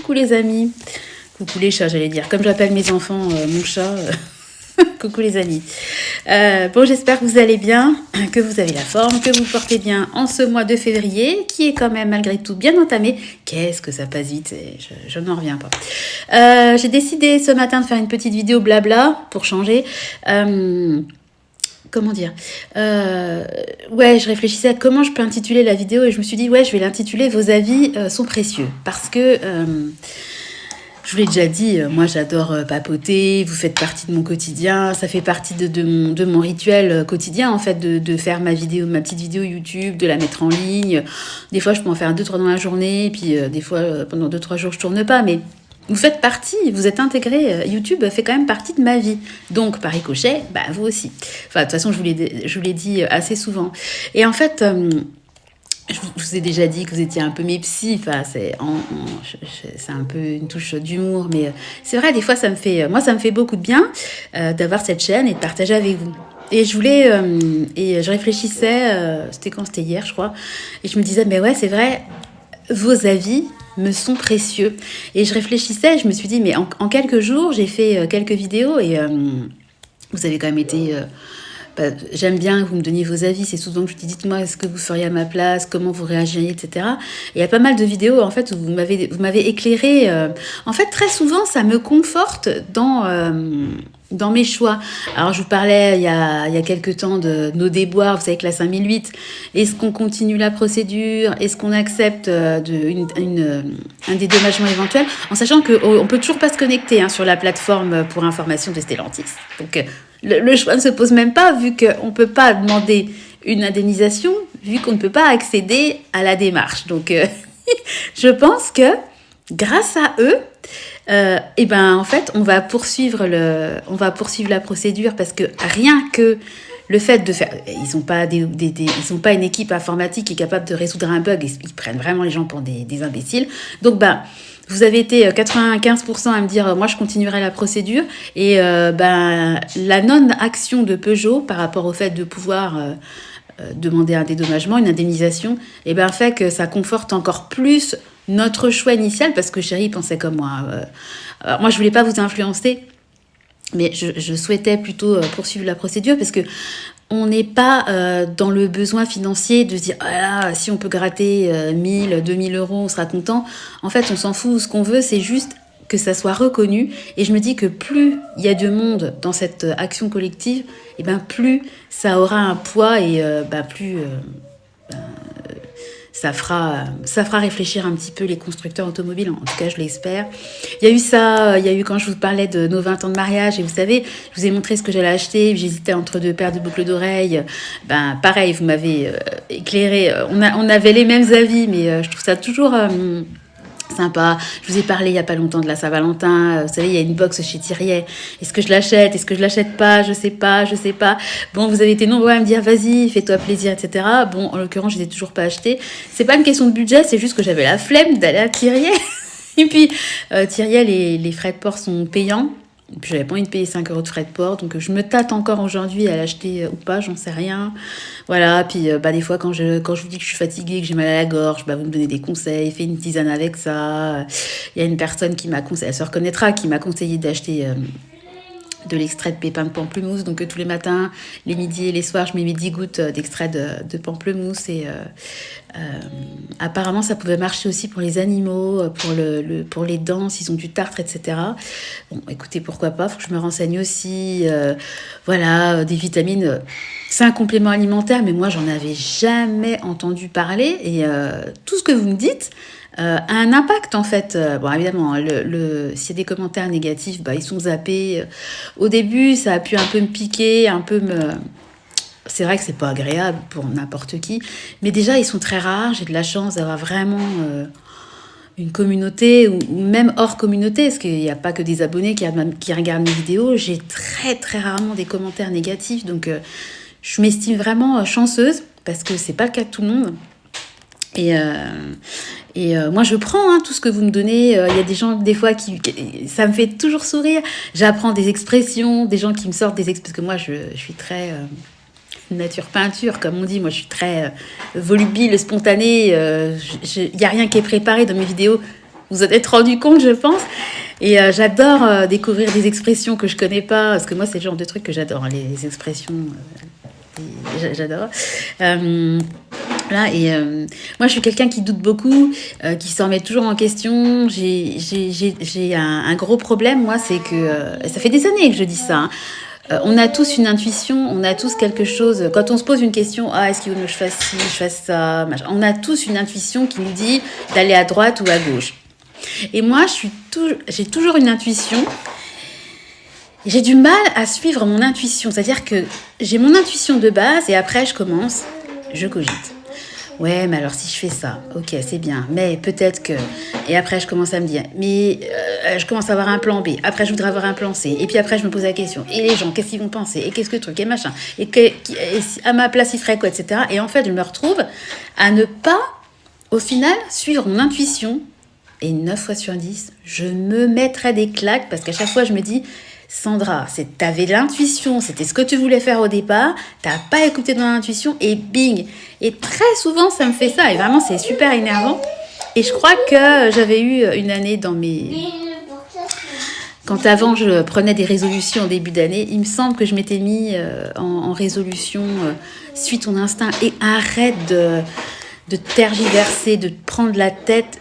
Coucou les amis. Coucou les chats, j'allais dire. Comme j'appelle mes enfants mon chat. Coucou les amis. Bon, j'espère que vous allez bien, que vous avez la forme, que vous portez bien en ce mois de février, qui est quand même malgré tout bien entamé. Qu'est-ce que ça passe vite, je n'en reviens pas. J'ai décidé ce matin de faire une petite vidéo blabla pour changer. Comment dire ouais, je réfléchissais à comment je peux intituler la vidéo et je me suis dit, ouais, je vais l'intituler « Vos avis sont précieux ». Parce que, je vous l'ai déjà dit, moi j'adore papoter, vous faites partie de mon quotidien, ça fait partie de mon rituel quotidien en fait, de faire ma petite vidéo YouTube, de la mettre en ligne. Des fois je peux en faire 2-3 dans la journée, et puis des fois pendant 2-3 jours je tourne pas, mais... Vous faites partie, vous êtes intégrés, YouTube fait quand même partie de ma vie. Donc, par ricochet, bah, vous aussi. Enfin, de toute façon, je vous l'ai dit assez souvent. Et en fait, je vous ai déjà dit que vous étiez un peu mes psys. Enfin, c'est un peu une touche d'humour. Mais c'est vrai, des fois, moi, ça me fait beaucoup de bien d'avoir cette chaîne et de partager avec vous. Et je voulais, et je réfléchissais, c'était hier, je crois, et je me disais, mais ouais, c'est vrai, vos avis me sont précieux. Et je réfléchissais, je me suis dit, mais en quelques jours, j'ai fait quelques vidéos et vous avez quand même été... j'aime bien que vous me donniez vos avis, c'est souvent que je dis, dites-moi ce que vous feriez à ma place, comment vous réagiriez, etc. Et il y a pas mal de vidéos, en fait, où vous m'avez éclairé. En fait, très souvent, ça me conforte dans mes choix. Alors, je vous parlais il y a quelques temps de nos déboires, vous savez que la 5008, est-ce qu'on continue la procédure? Est-ce qu'on accepte un dédommagement éventuel? En sachant qu'on ne peut toujours pas se connecter sur la plateforme pour information de Stellantis. Donc, le choix ne se pose même pas, vu qu'on ne peut pas demander une indemnisation, vu qu'on ne peut pas accéder à la démarche. Donc, je pense que grâce à eux, en fait, on va poursuivre la procédure parce que rien que le fait de faire... Ils n'ont pas une équipe informatique qui est capable de résoudre un bug. Ils prennent vraiment les gens pour des imbéciles. Donc, vous avez été 95% à me dire moi je continuerai la procédure et la non-action de Peugeot par rapport au fait de pouvoir demander un dédommagement, une indemnisation, fait que ça conforte encore plus notre choix initial parce que Chéri pensait comme moi. Moi je voulais pas vous influencer, mais je souhaitais plutôt poursuivre la procédure parce que on n'est pas dans le besoin financier de se dire si on peut gratter 1000, 2000 euros, on sera content. En fait, on s'en fout. Ce qu'on veut, c'est juste que ça soit reconnu. Et je me dis que plus il y a de monde dans cette action collective, plus ça aura un poids et plus... ça fera réfléchir un petit peu les constructeurs automobiles, en tout cas je l'espère. Il y a eu quand je vous parlais de nos 20 ans de mariage, et vous savez, je vous ai montré ce que j'allais acheter, j'hésitais entre 2 paires de boucles d'oreilles, pareil, vous m'avez éclairé, on avait les mêmes avis, mais je trouve ça toujours... sympa. Je vous ai parlé il n'y a pas longtemps de la Saint-Valentin. Vous savez, il y a une box chez Thiriet. Est-ce que je l'achète? Est-ce que je l'achète pas? Je sais pas. Bon, vous avez été nombreux à me dire vas-y, fais-toi plaisir, etc. Bon, en l'occurrence, je n'ai toujours pas acheté. C'est pas une question de budget, c'est juste que j'avais la flemme d'aller à Thiriet. Et puis, Thiriet, les frais de port sont payants. Et puis, j'avais pas envie de payer 5 € de frais de port, donc je me tâte encore aujourd'hui à l'acheter ou pas, j'en sais rien. Voilà, puis des fois, quand je vous dis que je suis fatiguée, que j'ai mal à la gorge, vous me donnez des conseils, fais une tisane avec ça. Il y a une personne qui m'a conseillé, elle se reconnaîtra, qui m'a conseillé d'acheter de l'extrait de pépins de pamplemousse. Donc tous les matins, les midis et les soirs, je mets mes 10 gouttes d'extrait de pamplemousse. Et apparemment, ça pouvait marcher aussi pour les animaux, pour les dents, s'ils ont du tartre, etc. Bon, écoutez, pourquoi pas, faut que je me renseigne aussi. Des vitamines, c'est un complément alimentaire, mais moi, j'en avais jamais entendu parler. Et tout ce que vous me dites... a un impact en fait. Bon, évidemment, s'il y a des commentaires négatifs, ils sont zappés. Au début, ça a pu un peu me piquer, c'est vrai que c'est pas agréable pour n'importe qui, mais déjà, ils sont très rares. J'ai de la chance d'avoir vraiment une communauté, ou même hors communauté, parce qu'il n'y a pas que des abonnés qui regardent mes vidéos. J'ai très, très rarement des commentaires négatifs, donc je m'estime vraiment chanceuse, parce que c'est pas le cas de tout le monde. Et moi, je prends tout ce que vous me donnez. Il y a des gens, des fois, ça me fait toujours sourire. J'apprends des expressions, des gens qui me sortent des expressions. Parce que moi, je suis très nature peinture, comme on dit. Moi, je suis très volubile, spontanée. Il n'y a rien qui est préparé dans mes vidéos. Vous en êtes rendu compte, je pense. Et j'adore découvrir des expressions que je connais pas, parce que moi, c'est le genre de truc que j'adore, hein, les expressions. J'adore. Voilà, et moi, je suis quelqu'un qui doute beaucoup, qui s'en met toujours en question. J'ai un gros problème, moi, c'est que ça fait des années que je dis ça. Hein. On a tous une intuition, on a tous quelque chose. Quand on se pose une question, ah, est-ce qu'il vaut mieux que je fasse ci, je fasse ça, machin. On a tous une intuition qui nous dit d'aller à droite ou à gauche. Et moi, j'ai toujours une intuition. J'ai du mal à suivre mon intuition. C'est-à-dire que j'ai mon intuition de base et après, je cogite. Ouais, mais alors si je fais ça, ok, c'est bien, mais peut-être que... Et après, je commence à me dire, mais je commence à avoir un plan B. Après, je voudrais avoir un plan C. Et puis après, je me pose la question, et les gens, qu'est-ce qu'ils vont penser? Et qu'est-ce que truc, et machin? Et à ma place, ils feraient quoi, etc. Et en fait, je me retrouve à ne pas, au final, suivre mon intuition. Et 9 fois sur 10, je me mettrais des claques parce qu'à chaque fois, je me dis... Sandra, t'avais l'intuition, c'était ce que tu voulais faire au départ, t'as pas écouté ton intuition et bing. Et très souvent, ça me fait ça et vraiment, c'est super énervant. Et je crois que j'avais eu une année dans mes... Quand avant, je prenais des résolutions au début d'année, il me semble que je m'étais mis en résolution suis ton instinct et arrête de tergiverser, de te prendre la tête.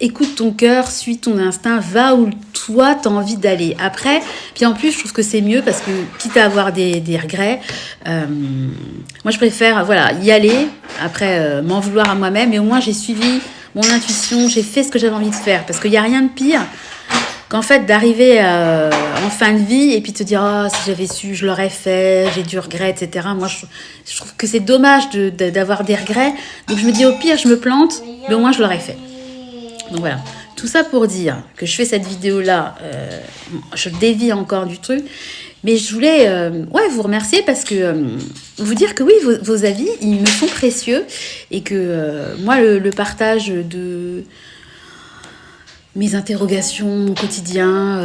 Écoute ton cœur, suis ton instinct, va où toi t'as envie d'aller. Après, puis en plus, je trouve que c'est mieux parce que quitte à avoir des regrets, moi je préfère y aller, après m'en vouloir à moi-même, et au moins j'ai suivi mon intuition, j'ai fait ce que j'avais envie de faire. Parce qu'il n'y a rien de pire qu'en fait d'arriver en fin de vie et puis te dire « Oh, si j'avais su, je l'aurais fait, j'ai du regret, etc. » Moi, je trouve que c'est dommage d'avoir des regrets. Donc je me dis au pire, je me plante, mais au moins je l'aurais fait. Donc voilà, tout ça pour dire que je fais cette vidéo-là, je dévie encore du truc, mais je voulais vous remercier parce que vous dire que oui, vos avis, ils me sont précieux et que moi, le partage de mes interrogations, mon quotidien,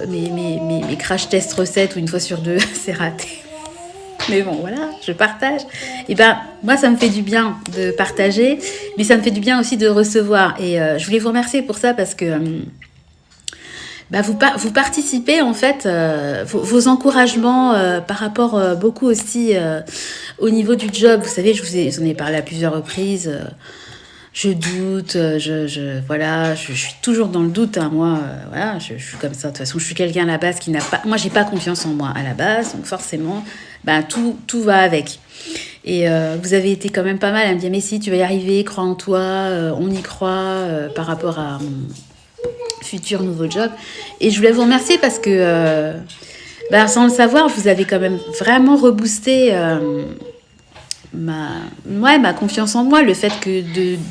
mes crash test recettes où une fois sur deux, c'est raté. Mais bon, voilà, je partage. Et ben, moi, ça me fait du bien de partager, mais ça me fait du bien aussi de recevoir. Et je voulais vous remercier pour ça parce que vous participez, en fait, vos encouragements par rapport beaucoup aussi au niveau du job. Vous savez, je vous en ai parlé à plusieurs reprises. Je doute, je suis toujours dans le doute, hein, moi, je suis comme ça. De toute façon, je suis quelqu'un à la base qui n'a pas... Moi, j'ai pas confiance en moi à la base, donc forcément... tout va avec. Et vous avez été quand même pas mal à me dire, mais si, tu vas y arriver, crois en toi, on y croit par rapport à mon futur nouveau job. Et je voulais vous remercier parce que, sans le savoir, vous avez quand même vraiment reboosté ma confiance en moi, le fait que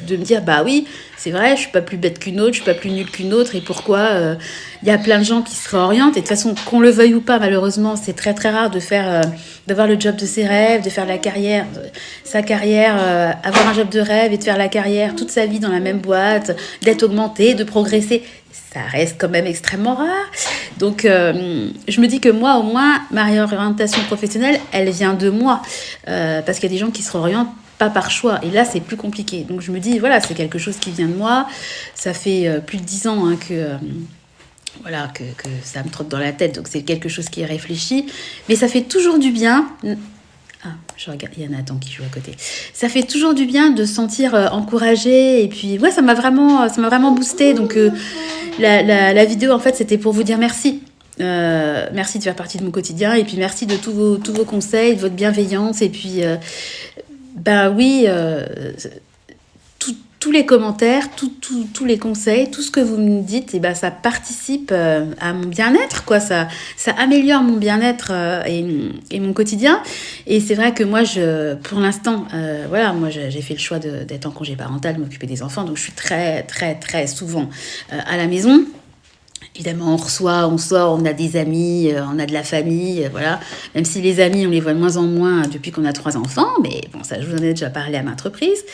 de me dire, oui, c'est vrai, je suis pas plus bête qu'une autre, je suis pas plus nulle qu'une autre, et pourquoi y a plein de gens qui se réorientent, et de toute façon, qu'on le veuille ou pas, malheureusement, c'est très très rare d'avoir le job de ses rêves, de faire sa carrière, avoir un job de rêve et de faire la carrière toute sa vie dans la même boîte, d'être augmenté, de progresser. Ça reste quand même extrêmement rare. Donc, je me dis que moi, au moins, ma réorientation professionnelle, elle vient de moi. Parce qu'il y a des gens qui se réorientent pas par choix. Et là, c'est plus compliqué. Donc, je me dis, voilà, c'est quelque chose qui vient de moi. Ça fait plus de 10 ans que ça me trotte dans la tête. Donc, c'est quelque chose qui est réfléchi. Mais ça fait toujours du bien... Ah, je regarde, il y a Nathan qui joue à côté. Ça fait toujours du bien de se sentir encouragé. Et puis, ça m'a vraiment boosté. Donc, la vidéo, en fait, c'était pour vous dire merci. Merci de faire partie de mon quotidien. Et puis, merci de tous vos conseils, de votre bienveillance. Et puis, tous les commentaires, tous les conseils, tout ce que vous me dites, ça participe à mon bien-être, quoi. Ça améliore mon bien-être et mon quotidien. Et c'est vrai que moi, pour l'instant, moi, j'ai fait le choix d'être en congé parental, de m'occuper des enfants. Donc, je suis très, très, très souvent à la maison. Évidemment, on sort, on a des amis, on a de la famille, voilà. Même si les amis, on les voit de moins en moins depuis qu'on a 3 enfants, mais bon, ça, je vous en ai déjà parlé à maintes reprises.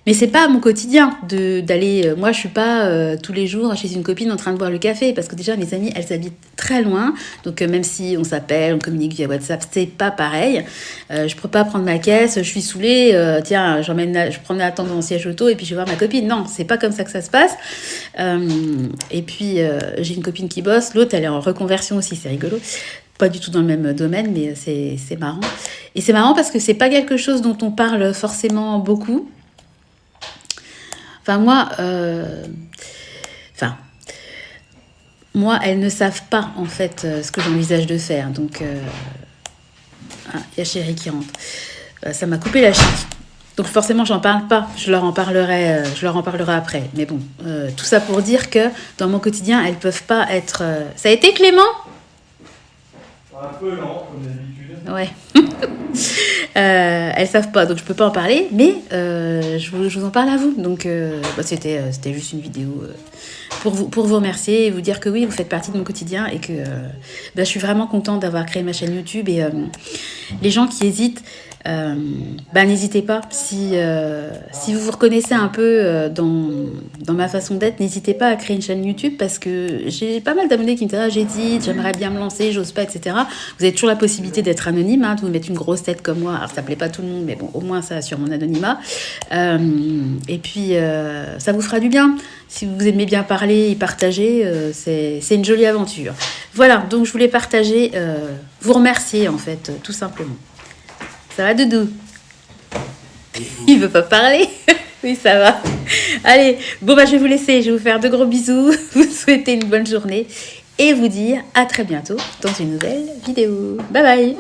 Mais c'est pas mon quotidien d'aller. Moi, je suis pas tous les jours chez une copine en train de boire le café parce que déjà mes amies, elles habitent très loin. Donc même si on s'appelle, on communique via WhatsApp, c'est pas pareil. Je peux pas prendre ma caisse, je suis saoulée. Tiens, je prends la tente dans le siège auto et puis je vais voir ma copine. Non, c'est pas comme ça que ça se passe. Et puis j'ai une copine qui bosse, l'autre elle est en reconversion aussi, c'est rigolo. Pas du tout dans le même domaine, mais c'est marrant. Et c'est marrant parce que c'est pas quelque chose dont on parle forcément beaucoup. Enfin, moi, elles ne savent pas, en fait, ce que j'envisage de faire. Donc, y a chérie qui rentre. Ça m'a coupé la chic. Donc, forcément, j'en parle pas. Je leur en parlerai après. Mais bon, tout ça pour dire que dans mon quotidien, elles peuvent pas être... Ça a été, Clément ? Un peu lent, comme d'habitude. Ouais. Elles savent pas, donc je peux pas en parler, mais je vous en parle à vous. Donc c'était juste une vidéo pour vous remercier et vous dire que oui, vous faites partie de mon quotidien et que je suis vraiment contente d'avoir créé ma chaîne YouTube. Et les gens qui hésitent, n'hésitez pas. Si vous vous reconnaissez un peu dans ma façon d'être, n'hésitez pas à créer une chaîne YouTube parce que j'ai pas mal d'abonnés qui me disent « j'hésite, j'aimerais bien me lancer, j'ose pas, etc. » Vous avez toujours la possibilité d'être anonyme, de vous mettre une grosse tête comme moi. Alors ça plaît pas tout le monde, mais bon, au moins ça assure mon anonymat. Et puis ça vous fera du bien. Si vous aimez bien parler et partager, c'est une jolie aventure. Voilà, donc je voulais partager, vous remercier en fait, tout simplement. Ça va, Doudou? Il veut pas parler? Oui, ça va. Allez, bon, je vais vous laisser. Je vais vous faire de gros bisous, vous souhaiter une bonne journée et vous dire à très bientôt dans une nouvelle vidéo. Bye bye!